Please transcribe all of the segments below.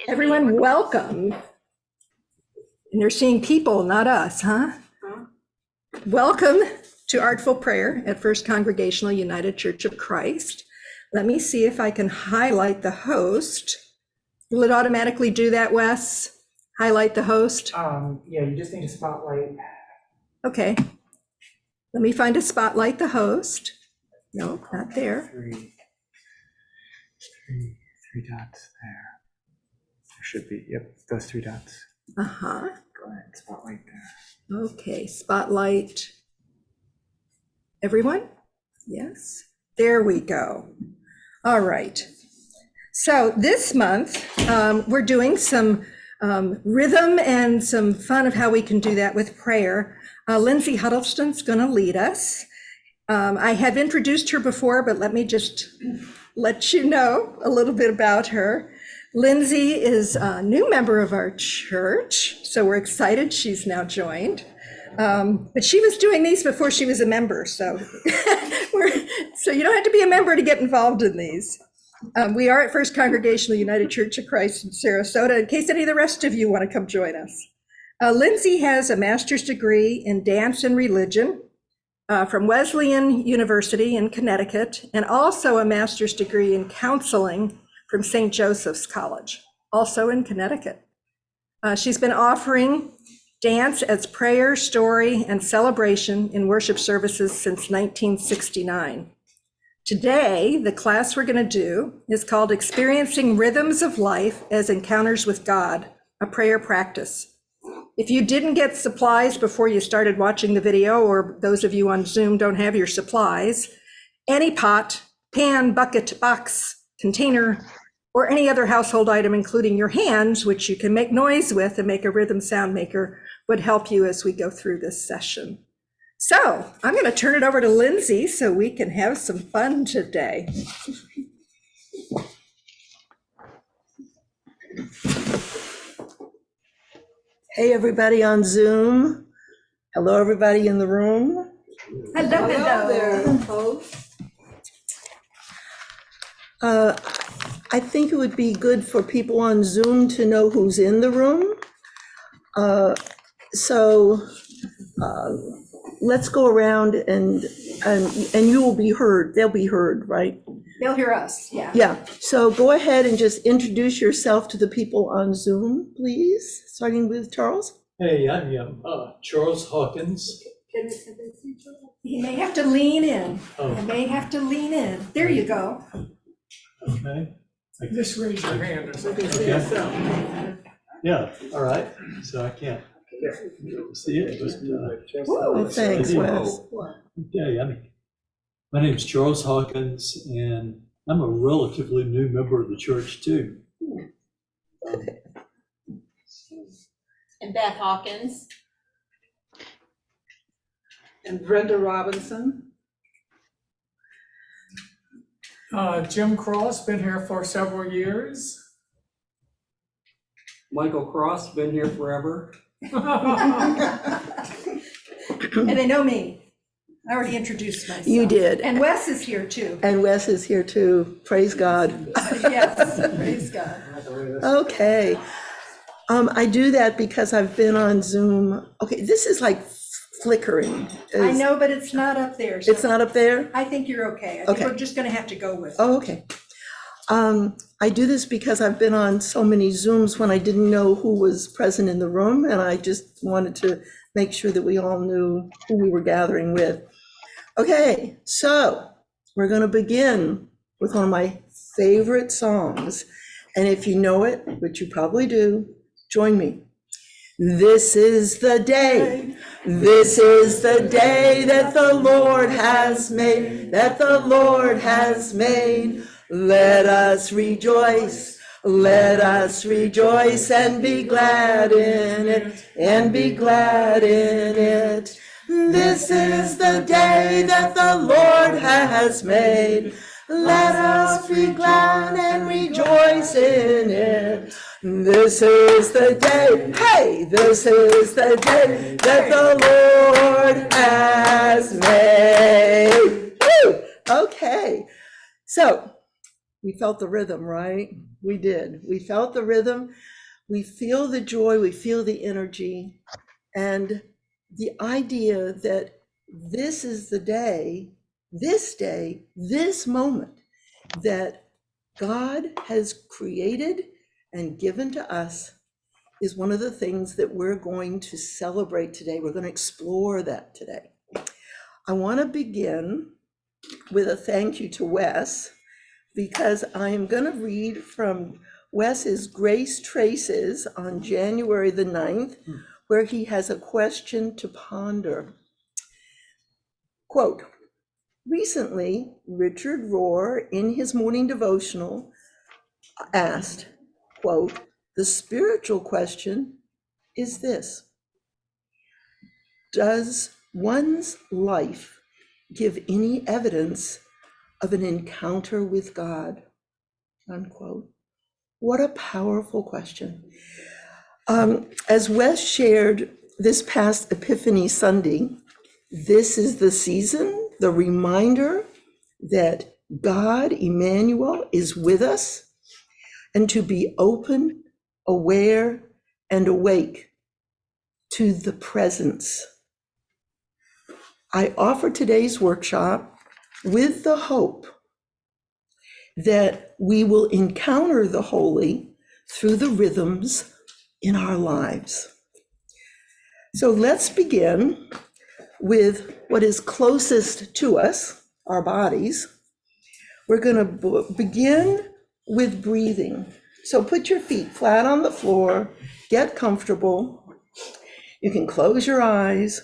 Everyone, welcome. And you're seeing people, not us, huh? Welcome to Artful Prayer at First Congregational United Church of Christ. Let me see if I can highlight the host. Will it automatically do that, Wes? Highlight the host? Yeah, you just need a spotlight. Okay. Let me find a spotlight the host. No, not there. Three dots there. There should be, yep, those 3 dots. Uh-huh. Go ahead, spotlight there. Okay, spotlight. Everyone? Yes. There we go. All right. So this month, we're doing some rhythm and some fun of how we can do that with prayer. Lindsey Huddleston's going to lead us. I have introduced her before, but let me just let you know a little bit about her. Lindsey is a new member of our church, so we're excited she's now joined. But she was doing these before she was a member, so so you don't have to be a member to get involved in these. We are at First Congregational United Church of Christ in Sarasota, in case any of the rest of you want to come join us. Lindsey has a master's degree in dance and religion from Wesleyan University in Connecticut, and also a master's degree in counseling from St. Joseph's College, also in Connecticut. She's been offering dance as prayer, story, and celebration in worship services since 1969. Today, the class we're going to do is called Experiencing Rhythms of Life as Encounters with God, a prayer practice. If you didn't get supplies before you started watching the video, or those of you on Zoom don't have your supplies, any pot, pan, bucket, box, container, or any other household item, including your hands, which you can make noise with and make a rhythm sound maker, would help you as we go through this session. So I'm going to turn it over to Lindsey so we can have some fun today. Hey, everybody on Zoom. Hello, everybody in the room. Hello there. I think it would be good for people on Zoom to know who's in the room. So let's go around and you will be heard. They'll be heard, right? They'll hear us, yeah. Yeah, so go ahead and just introduce yourself to the people on Zoom, please, starting with Charles. Hey, I am Charles Hawkins. You may have to lean in. Oh. You may have to lean in. There you go. Okay. Just raise your hand or something. Okay. Yeah, all right. So I can't see it. But, Oh, thanks, Wes. okay, my name's Charles Hawkins, and I'm a relatively new member of the church too. And Beth Hawkins. And Brenda Robinson. Jim Cross, been here for several years. Michael Cross, been here forever. And they know me. I already introduced myself. You did. And Wes is here too. And Wes is here too, praise God. Yes, praise God. Okay. I do that because I've been on Zoom. Okay, this is like flickering. I know, but it's not up there. So It's not up there? I think you're okay. I think Okay. we're just going to have to go with it. Oh, okay. I do this because I've been on so many Zooms when I didn't know who was present in the room, and I just wanted to make sure that we all knew who we were gathering with. Okay, so we're going to begin with one of my favorite songs. And if you know it, which you probably do, join me. This is the day, this is the day that the Lord has made, that the Lord has made. Let us rejoice and be glad in it, and be glad in it. This is the day that the Lord has made. Let us be glad and rejoice in it. This is the day, hey, this is the day that the Lord has made. Woo! Okay, so we felt the rhythm, right? We did. We felt the rhythm. We feel the joy. We feel the energy. And the idea that this is the day, this moment that God has created and given to us is one of the things that we're going to celebrate today. We're going to explore that today. I want to begin with a thank you to Wes, because I am going to read from Wes's Grace Traces on January the 9th, where he has a question to ponder. Quote, recently, Richard Rohr, in his morning devotional, asked, quote, the spiritual question is this: does one's life give any evidence of an encounter with God? Unquote. What a powerful question. As Wes shared this past Epiphany Sunday, this is the season, the reminder that God, Emmanuel, is with us, and to be open, aware, and awake to the presence. I offer today's workshop with the hope that we will encounter the holy through the rhythms in our lives. So let's begin with what is closest to us, our bodies. We're going to begin with breathing. So put your feet flat on the floor, get comfortable. You can close your eyes,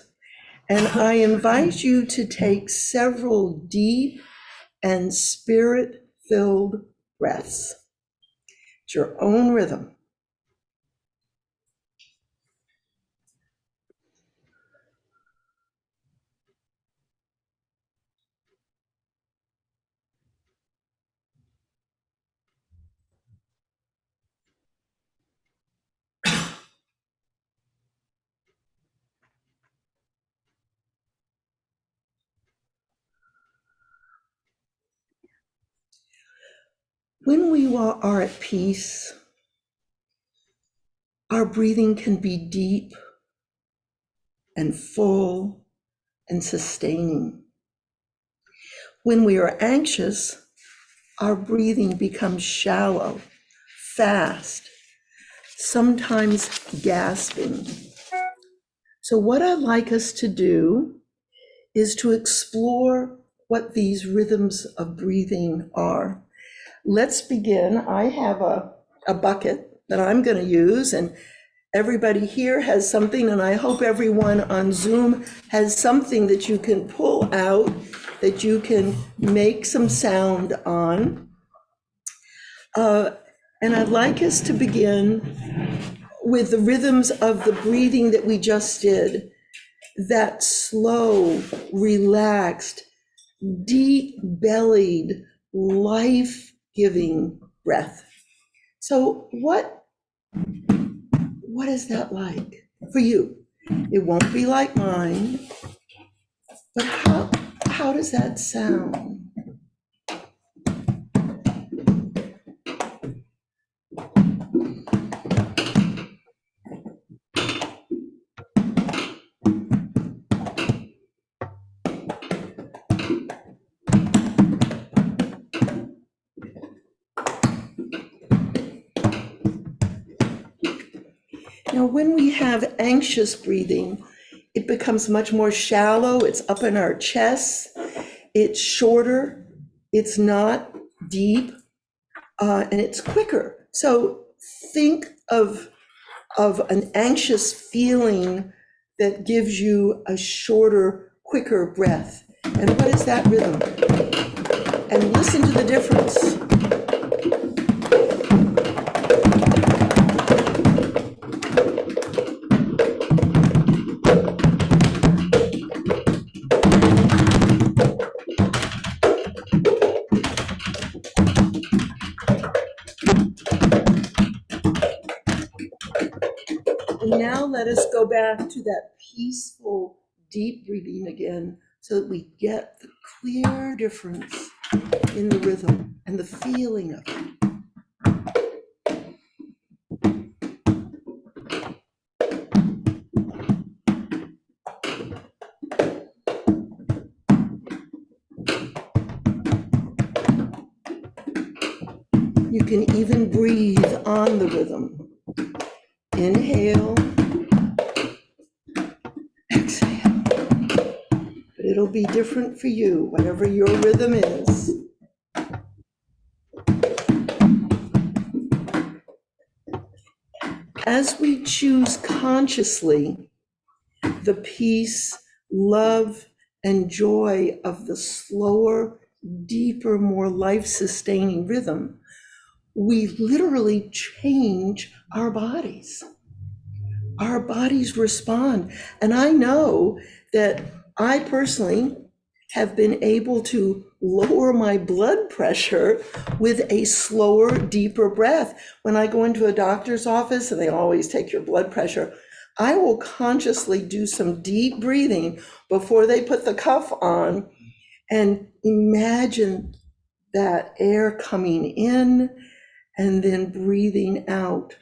and I invite you to take several deep and spirit-filled breaths. It's your own rhythm. When we are at peace, our breathing can be deep and full and sustaining. When we are anxious, our breathing becomes shallow, fast, sometimes gasping. So what I'd like us to do is to explore what these rhythms of breathing are. Let's begin. I have a bucket that I'm going to use, and everybody here has something, and I hope everyone on Zoom has something that you can pull out, that you can make some sound on. And I'd like us to begin with the rhythms of the breathing that we just did, that slow, relaxed, deep-bellied, life-giving breath. So what is that like for you? It won't be like mine, but how does that sound? Now, when we have anxious breathing, it becomes much more shallow. It's up in our chest. It's shorter. It's not deep, and it's quicker. So think of an anxious feeling that gives you a shorter, quicker breath. And what is that rhythm? And listen to the difference. Now let us go back to that peaceful, deep breathing again, so that we get the clear difference in the rhythm and the feeling of it. You can even breathe on the rhythm. Inhale, exhale. But it'll be different for you, whatever your rhythm is. As we choose consciously the peace, love, and joy of the slower, deeper, more life-sustaining rhythm, we literally change our bodies. Our bodies respond. And I know that I personally have been able to lower my blood pressure with a slower, deeper breath. When I go into a doctor's office and they always take your blood pressure, I will consciously do some deep breathing before they put the cuff on and imagine that air coming in and then breathing out.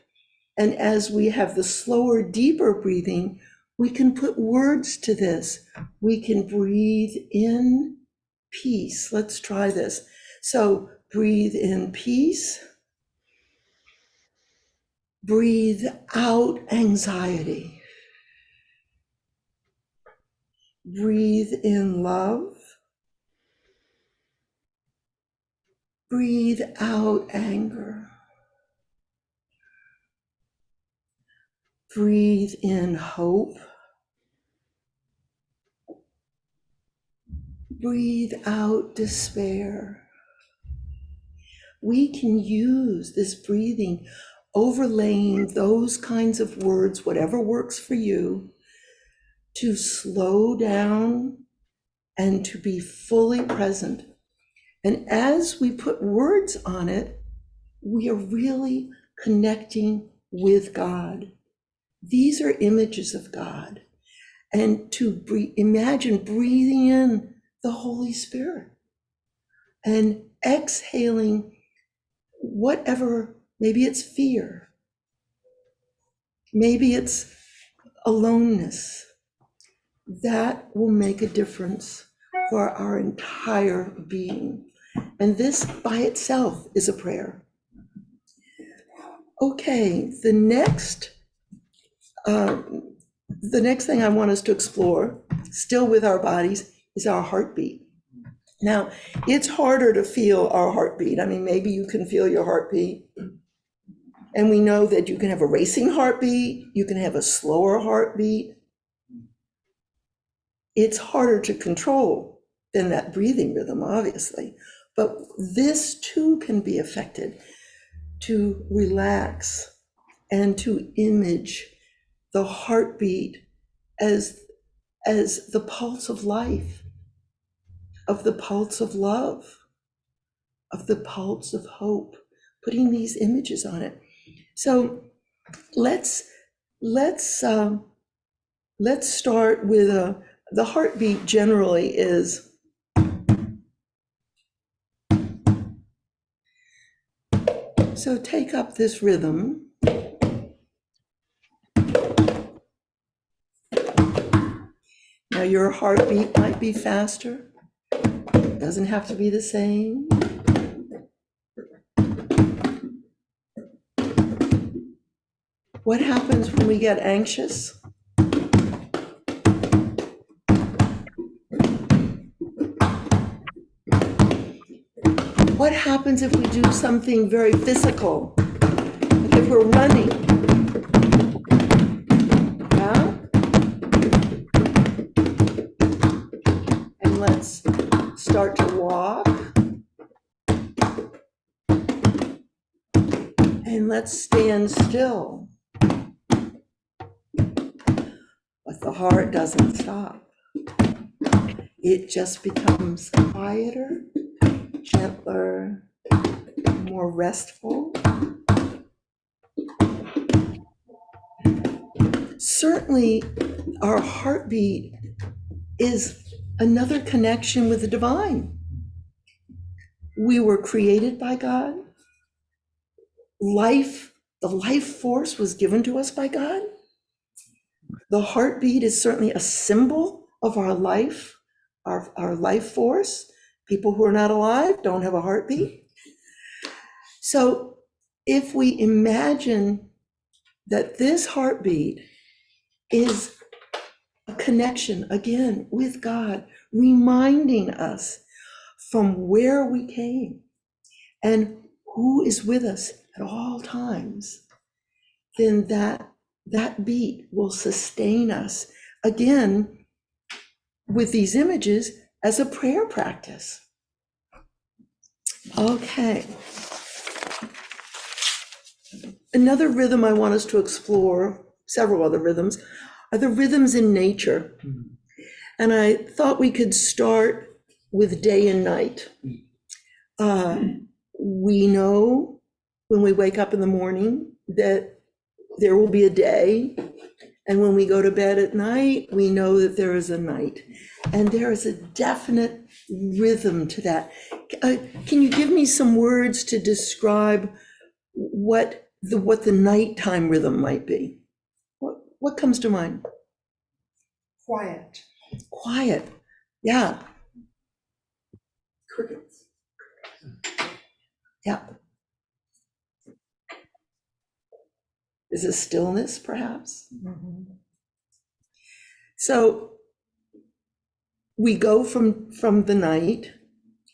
And as we have the slower, deeper breathing, we can put words to this. We can breathe in peace. Let's try this. So breathe in peace. Breathe out anxiety. Breathe in love. Breathe out anger. Breathe in hope. Breathe out despair. We can use this breathing, overlaying those kinds of words, whatever works for you, to slow down and to be fully present. And as we put words on it, we are really connecting with God. These are images of God. And to imagine breathing in the Holy Spirit and exhaling whatever, maybe it's fear, maybe it's aloneness. That will make a difference for our entire being. And this by itself is a prayer. Okay, the next thing I want us to explore, still with our bodies, is our heartbeat. Now, it's harder to feel our heartbeat. I mean, maybe you can feel your heartbeat. And we know that you can have a racing heartbeat, you can have a slower heartbeat. It's harder to control than that breathing rhythm, obviously. But this too can be affected, to relax and to image the heartbeat as the pulse of life, of the pulse of love, of the pulse of hope, putting these images on it. So let's start with the heartbeat generally is so take up this rhythm. Now your heartbeat might be faster. It doesn't have to be the same. What happens when we get anxious? What happens if we do something very physical? Like if we're running? Yeah? And let's start to walk. And let's stand still. But the heart doesn't stop. It just becomes quieter, gentler, more restful. Certainly, our heartbeat is another connection with the divine. We were created by God. Life, the life force was given to us by God. The heartbeat is certainly a symbol of our life, our life force. People who are not alive don't have a heartbeat. So if we imagine that this heartbeat is a connection again with God, reminding us from where we came and who is with us at all times, then that beat will sustain us again with these images as a prayer practice. Okay. Another rhythm I want us to explore, several other rhythms, are the rhythms in nature. And I thought we could start with day and night. We know when we wake up in the morning that there will be a day, and when we go to bed at night, we know that there is a night. And there is a definite rhythm to that. Can you give me some words to describe what the nighttime rhythm might be? What comes to mind? Quiet. Quiet, yeah. Crickets. Yeah. Is it stillness, perhaps? So we go from the night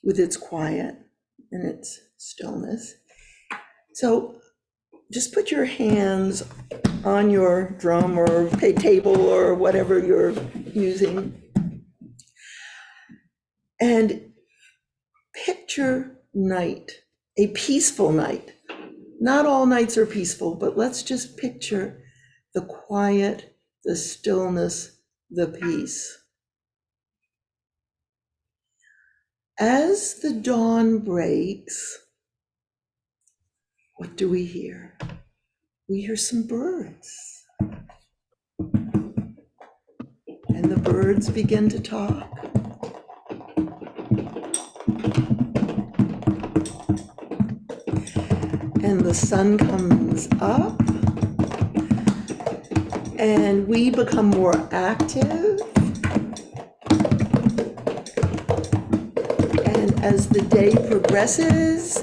with its quiet and its stillness. So just put your hands on your drum or table or whatever you're using, and picture night, a peaceful night. Not all nights are peaceful, but let's just picture the quiet, the stillness, the peace. As the dawn breaks, what do we hear? We hear some birds. And the birds begin to talk. And the sun comes up, and we become more active. And as the day progresses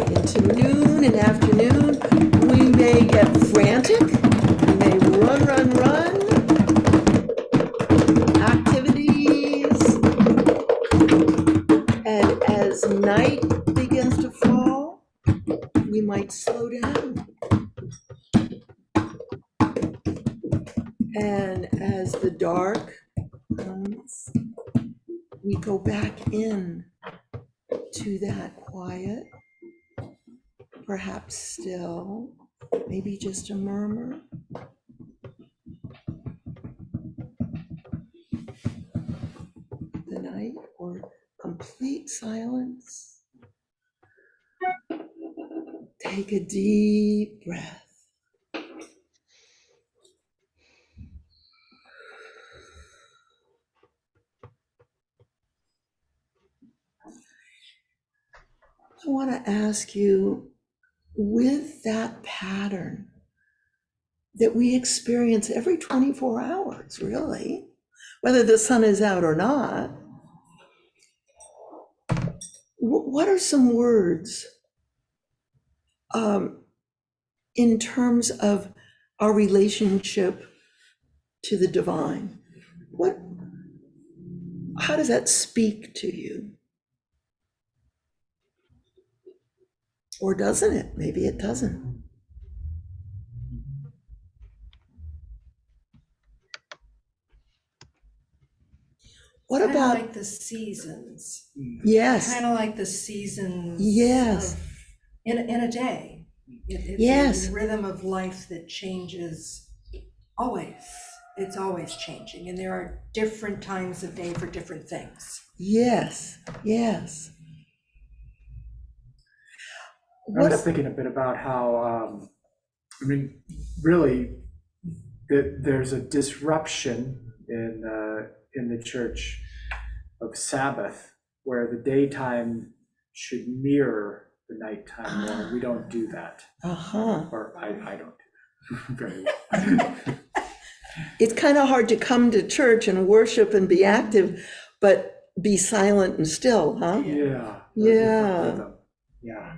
into noon and afternoon, we may get frantic, we may run, activities. And as night begins to fall, we might slow down. And as the dark comes, we go back in to that quiet, perhaps still, maybe just a murmur. The night, or complete silence. Take a deep breath. I want to ask you, with that pattern that we experience every 24 hours, really, whether the sun is out or not, what are some words in terms of our relationship to the divine? How does that speak to you? Or doesn't it? Maybe it doesn't. What Kinda about, like the seasons? yes, Kind of like the seasons. Yes. In a day. It's Yes. a rhythm of life that changes always. It's always changing, and there are different times of day for different things. yes, yes. I was thinking a bit about how, really, there's a disruption in the church of Sabbath, where the daytime should mirror the nighttime more. We don't do that, or I don't do that very well. It's kind of hard to come to church and worship and be active, but be silent and still, huh? Yeah. Yeah. Yeah.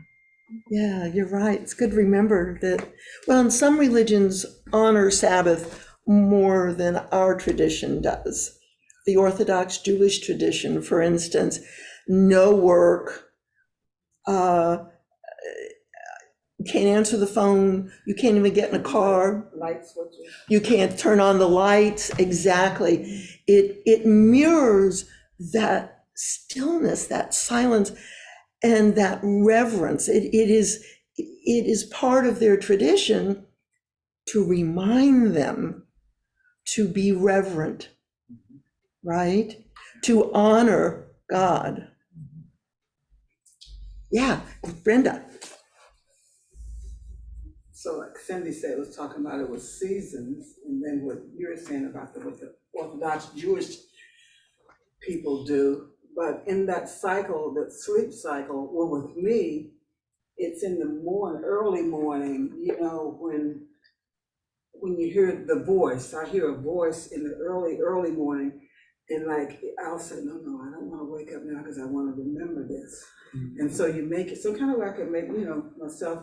Yeah, you're right. It's good to remember that, well, and some religions honor Sabbath more than our tradition does. The Orthodox Jewish tradition, for instance, no work, you can't answer the phone, you can't even get in a car, Light switches. you can't turn on the lights. Exactly. It mirrors that stillness, that silence, and that reverence. It is part of their tradition to remind them to be reverent, right? To honor God. Yeah, Brenda. So like Cindy said, was talking about it was seasons, and then what you're saying about what the Orthodox Jewish people do. But in that cycle, that sleep cycle, well, with me, it's in the morning, early morning, you know, when you hear the voice. I hear a voice in the early morning, and like I'll say, no, I don't want to wake up now because I want to remember this. And so you make it so kind of like I can make, you know, myself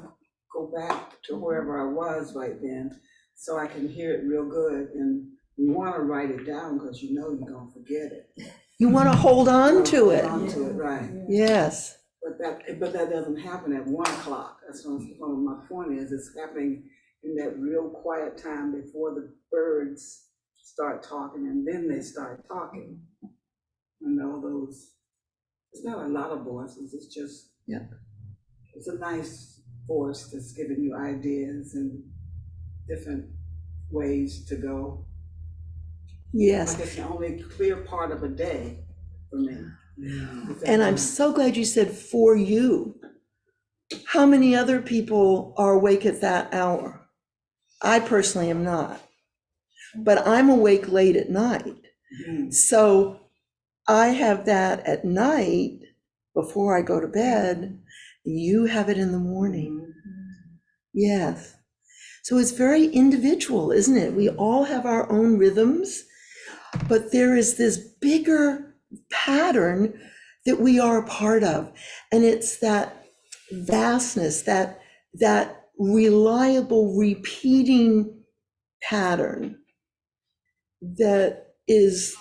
go back to wherever I was right then, so I can hear it real good. And you want to write it down because you know you're gonna forget it. You want to hold on to it. Hold on to it, right? Yes. But that doesn't happen at 1 o'clock. That's what my point is. It's happening in that real quiet time before the birds start talking, and then they start talking. And all those, it's not a lot of voices. It's just, Yeah. It's a nice voice that's giving you ideas and different ways to go. Yes. Like it's the only clear part of a day for me. And I'm so glad you said for you. How many other people are awake at that hour? I personally am not, but I'm awake late at night. So I have that at night before I go to bed. You have it in the morning. Yes. So it's very individual, isn't it? We all have our own rhythms, but there is this bigger pattern that we are a part of. And it's that vastness, that reliable repeating pattern that is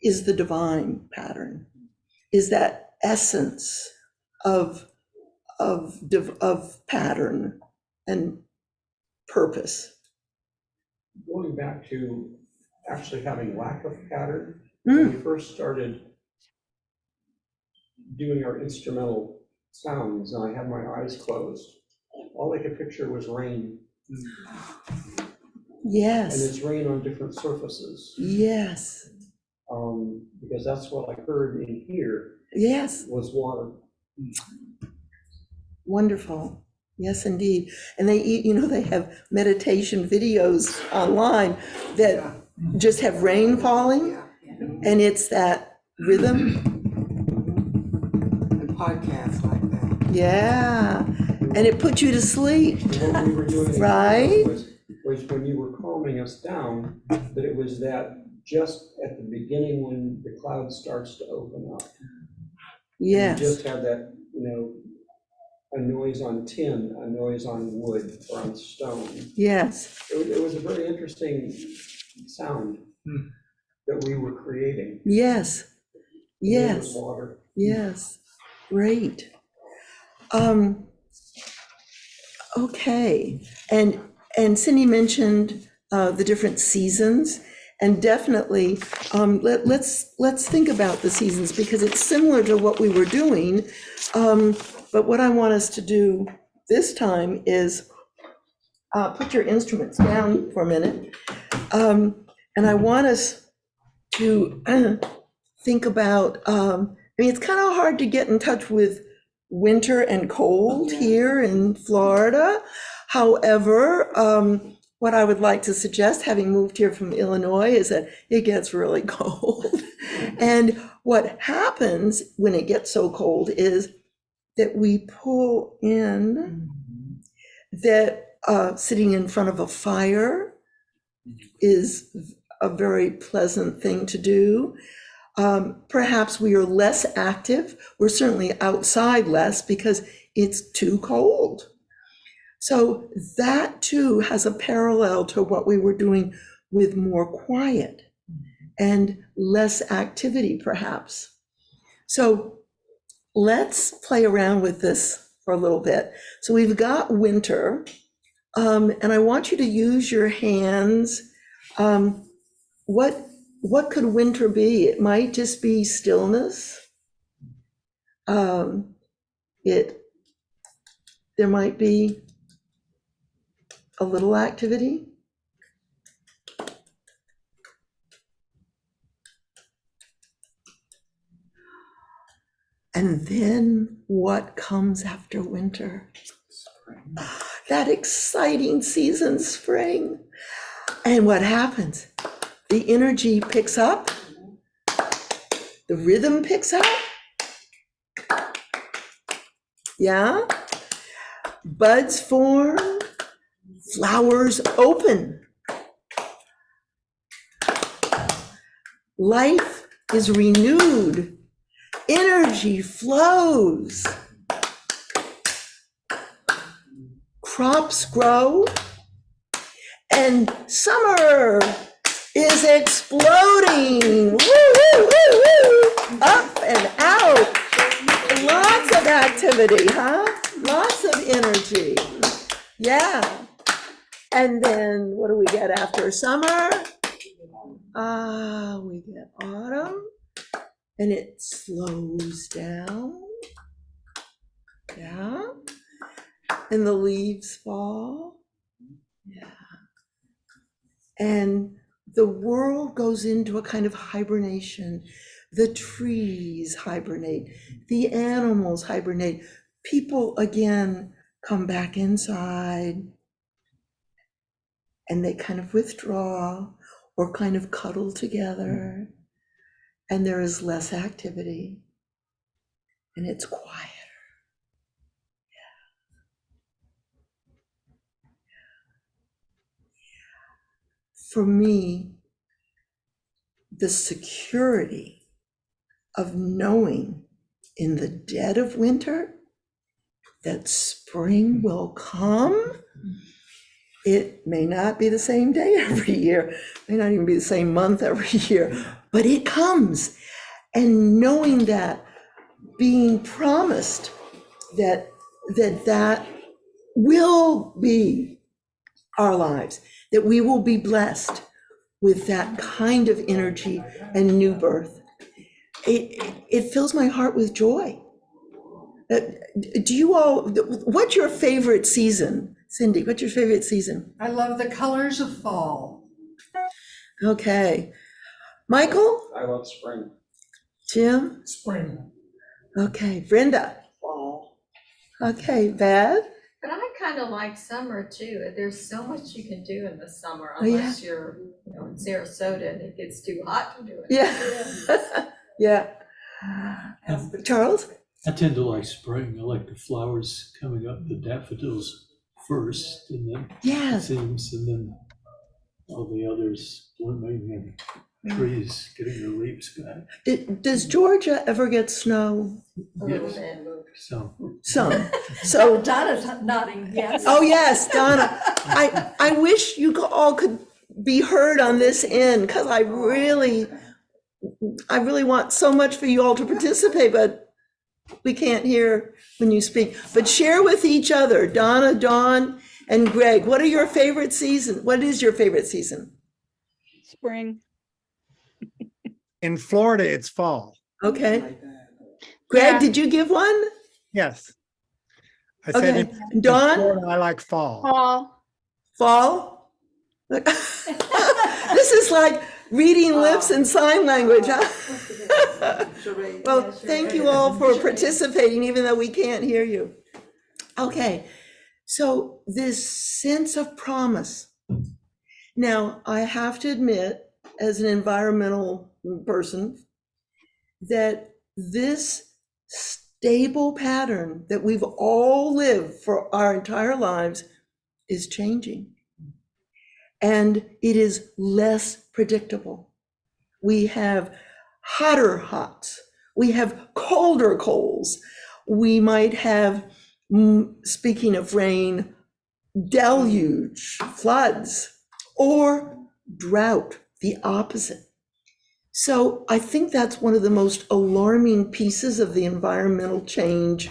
the divine pattern, is that essence of pattern and purpose. Going back to actually having lack of pattern, when we first started doing our instrumental sounds and I had my eyes closed, all I could picture was rain. And Yes. it's rain on different surfaces. Yes. Because that's what I heard in here Yes. was water. Wonderful. Yes, indeed. And they have meditation videos online that just have rain falling, and it's that rhythm. And podcasts like that. Yeah. And it puts you to sleep. What we were doing Right. was when you were calming us down, that it was that just at the beginning when the cloud starts to open up. Yes. You just have that, a noise on tin, a noise on wood or on stone. Yes. It was a very interesting sound that we were creating. Yes. And it Yes. was water. Yes. Great. Okay. And Cindy mentioned the different seasons. And definitely, let's think about the seasons, because it's similar to what we were doing. But what I want us to do this time is put your instruments down for a minute. And I want us to think about, it's kind of hard to get in touch with winter and cold here in Florida. However, what I would like to suggest, having moved here from Illinois, is that it gets really cold. And what happens when it gets so cold is that we pull in, that sitting in front of a fire is a very pleasant thing to do. Perhaps we are less active. We're certainly outside less, because it's too cold. So that too has a parallel to what we were doing with more quiet and less activity perhaps. So let's play around with this for a little bit. So we've got winter, and I want you to use your hands. What could winter be? It might just be stillness. There might be a little activity. And then what comes after winter? That exciting season, spring. And what happens? The energy picks up, the rhythm picks up. Yeah? Buds form, flowers open. Life is renewed, energy flows. Crops grow, and summer is exploding. Woo, woo, woo, woo. Up and out. Lots of activity, huh? Lots of energy. Yeah. And then what do we get after summer? We get autumn, and it slows down. Yeah. And the leaves fall. Yeah. And the world goes into a kind of hibernation. The trees hibernate, the animals hibernate. People again come back inside and they kind of withdraw or kind of cuddle together, and there is less activity and it's quieter. For me, the security of knowing in the dead of winter that spring will come. It may not be the same day every year, may not even be the same month every year, but it comes. And knowing that, being promised that will be our lives, that we will be blessed with that kind of energy and new birth. It fills my heart with joy. Do you all, what's your favorite season? Cindy, what's your favorite season? I love the colors of fall. Okay. Michael? I love spring. Jim? Spring. Okay. Brenda? Fall. Okay. Val? But I kind of like summer too. There's so much you can do in the summer Oh, yeah. unless you're, in Sarasota and it gets too hot to do it. Yeah. Yeah. Charles? I tend to like spring. I like the flowers coming up, the daffodils first, and then it Yes. seems, and then all the others blooming and trees getting their leaves back. Does Georgia ever get snow? A little Yes. bit. So Some. So, Donna's nodding, yes. oh yes, Donna. I wish you all could be heard on this end, because I really want so much for you all to participate, but we can't hear when you speak. But share with each other, Donna, Dawn, and Greg, what are your favorite season? What is your favorite season? Spring. In Florida, it's fall. Okay. Like that. Greg, Yeah. did you give one? Yes. I said Okay. in Dawn? Florida, I like fall. Fall. Fall? This is like reading lips and sign language, huh? Charade. Well, thank you all for participating, even though we can't hear you. Okay, so this sense of promise. Now, I have to admit, as an environmental person, that this stable pattern that we've all lived for our entire lives is changing. And it is less predictable. We have hotter hots. We have colder colds. We might have speaking of rain, deluge, floods, or drought, the opposite. So I think that's one of the most alarming pieces of the environmental change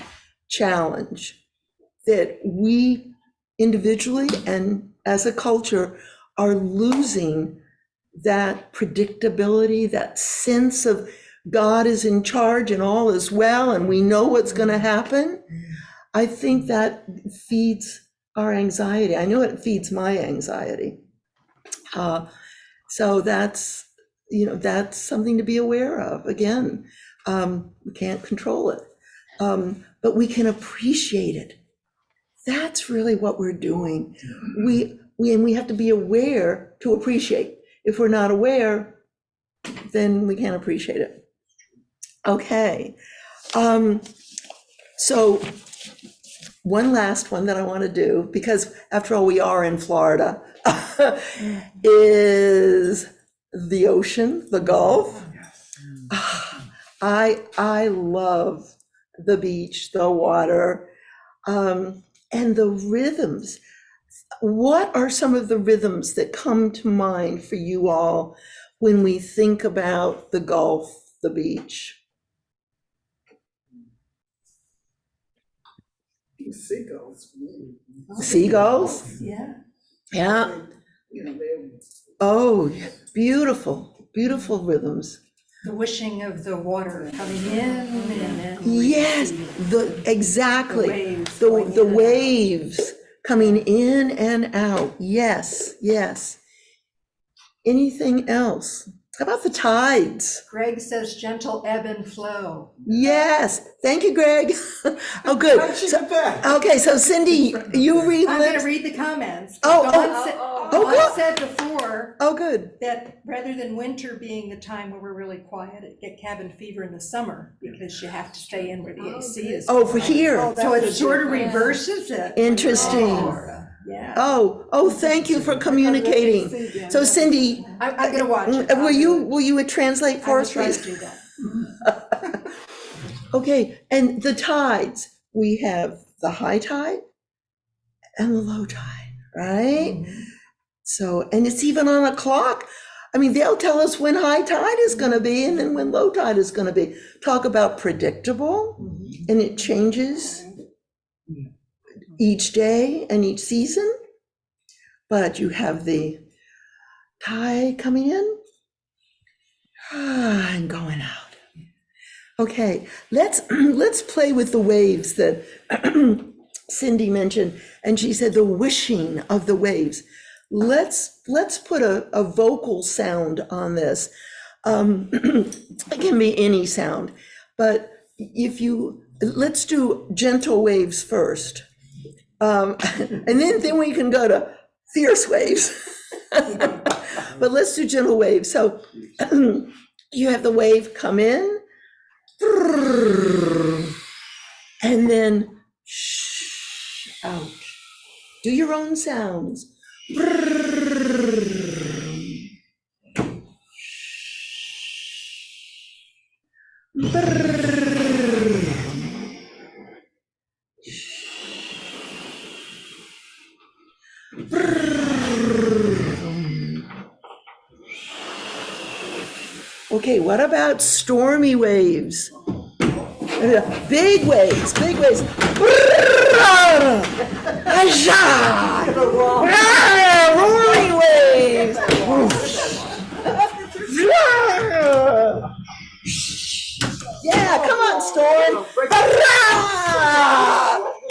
challenge, that we individually and as a culture are losing that predictability, that sense of God is in charge and all is well and we know what's going to happen. I think that feeds our anxiety. I know it feeds my anxiety. So that's, that's something to be aware of. Again, we can't control it, but we can appreciate it. That's really what we're doing. We have to be aware to appreciate. If we're not aware, then we can't appreciate it. Okay. So one last one that I want to do, because after all, we are in Florida, is the ocean, the Gulf. I love the beach, the water, and the rhythms. What are some of the rhythms that come to mind for you all when we think about the Gulf, the beach? Seagulls. Seagulls? Yeah. Yeah. They're Oh, beautiful, beautiful rhythms. The wishing of the water coming in and then. Yes, exactly. waves The going in and out. waves coming in and out. Yes, yes. Anything else? How about the tides? Greg says gentle ebb and flow. Yes, thank you, Greg. Oh, good. How did she get that? Okay, so Cindy, you read I'm going to lips. read the comments. Oh, Dawn good. said before Oh, good. that rather than winter being the time where we're really quiet, it get cabin fever in the summer because you have to stay in where the AC is. Oh, for here. So it sort of reverses it. Interesting. Yeah. Oh, thank you for communicating. So Cindy, I'm going to watch it. will you translate I for will us, try to please? do that. Okay, and the tides, we have the high tide and the low tide, right? So, and it's even on a clock. I mean, they'll tell us when high tide is going to be and then when low tide is going to be. Talk about predictable, and it changes each day and each season. But you have the tide coming in and going out. Okay, let's play with the waves that Cindy mentioned, and she said the wishing of the waves. Let's put a vocal sound on this. It can be any sound, but let's do gentle waves first, and then we can go to fierce waves. But let's do gentle waves. So you have the wave come in, and then out. Do your own sounds. Okay, what about stormy waves? Big waves, big waves. Roaring waves. Yeah, come on, storm.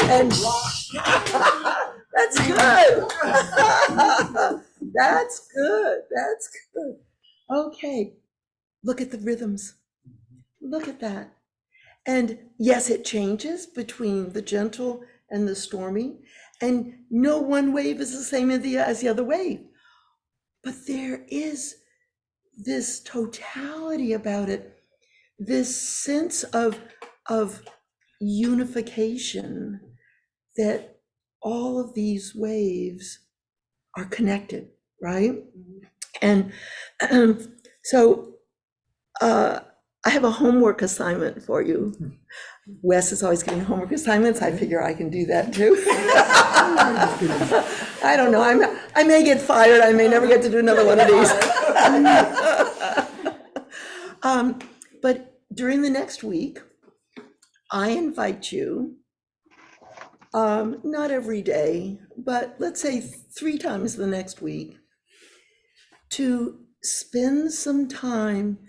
And that's good. That's good. That's good. Okay, look at the rhythms. Look at that. And yes, it changes between the gentle and the stormy, and no one wave is the same as the other wave. But there is this totality about it, this sense of unification, that all of these waves are connected, right? And so I have a homework assignment for you. Wes is always giving homework assignments. I figure I can do that too. I don't know. I may get fired. I may never get to do another one of these. But during the next week, I invite you, not every day, but let's say 3 times the next week, to spend some time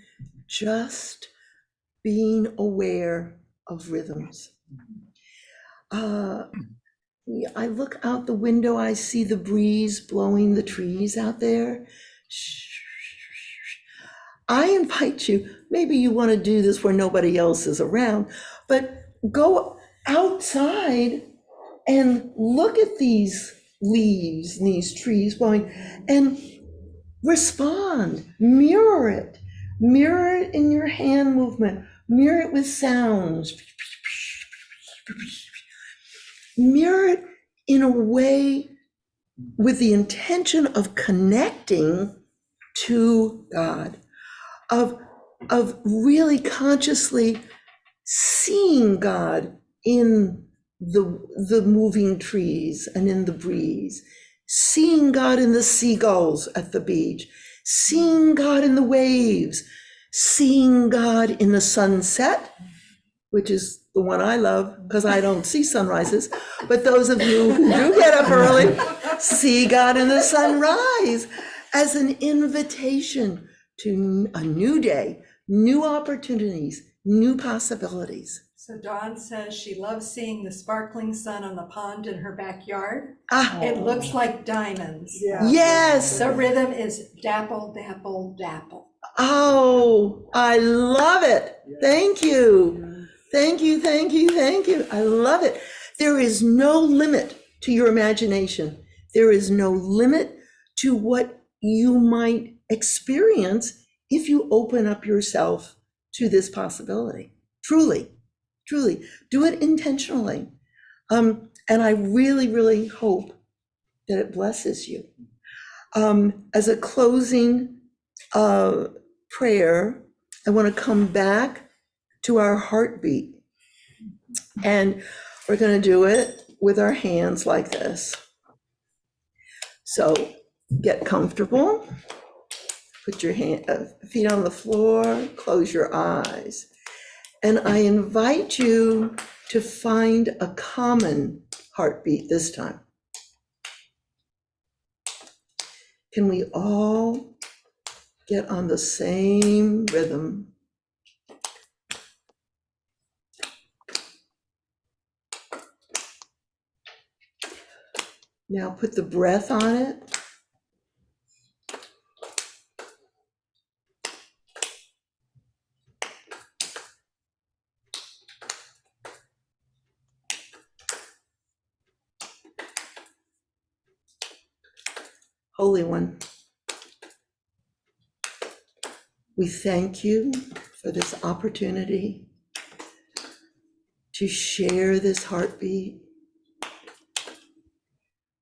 just being aware of rhythms. I look out the window, I see the breeze blowing the trees out there. I invite you, maybe you want to do this where nobody else is around, but go outside and look at these leaves and these trees blowing and respond, mirror it in your hand movement, mirror it with sounds, mirror it in a way with the intention of connecting to God, of really consciously seeing God in the moving trees and in the breeze, seeing God in the seagulls at the beach, seeing God in the waves, seeing God in the sunset, which is the one I love because I don't see sunrises, but those of you who do get up early see God in the sunrise as an invitation to a new day, new opportunities, new possibilities. So Dawn says she loves seeing the sparkling sun on the pond in her backyard. Ah, It looks like diamonds. Yeah. yes. The rhythm is dapple, dapple, dapple. Oh, I love it. Thank you. Thank you, thank you, thank you. I love it. There is no limit to your imagination. There is no limit to what you might experience if you open up yourself to this possibility. Truly, truly, do it intentionally. And I really, really hope that it blesses you. As a closing prayer, I want to come back to our heartbeat. And we're going to do it with our hands like this. So get comfortable. Put your feet on the floor, close your eyes. And I invite you to find a common heartbeat this time. Can we all get on the same rhythm? Now put the breath on it. Holy One, we thank you for this opportunity to share this heartbeat.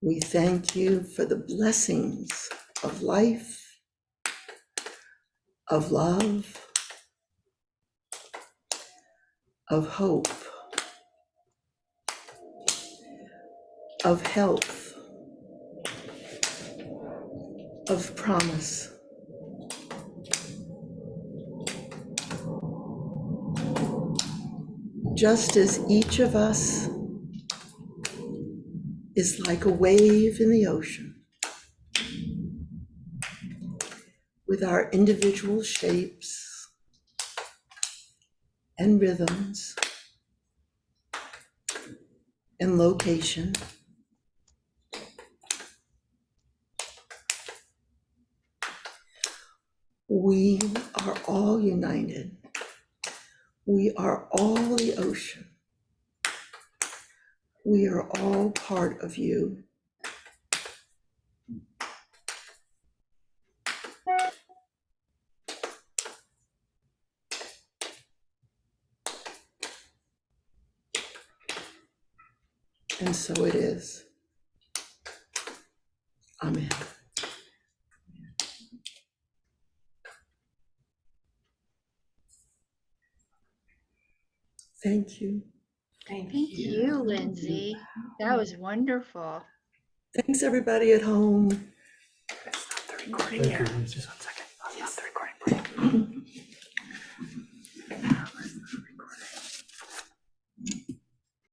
We thank you for the blessings of life, of love, of hope, of health, of promise. Just as each of us is like a wave in the ocean, with our individual shapes and rhythms and location, we are all united. We are all the ocean. We are all part of you. And so it is. Amen. Thank you. Thank Thank you, Lindsay. That was wonderful. Thanks, everybody at home. Thank you, Lindsay. Just 1 second. I'll stop the recording.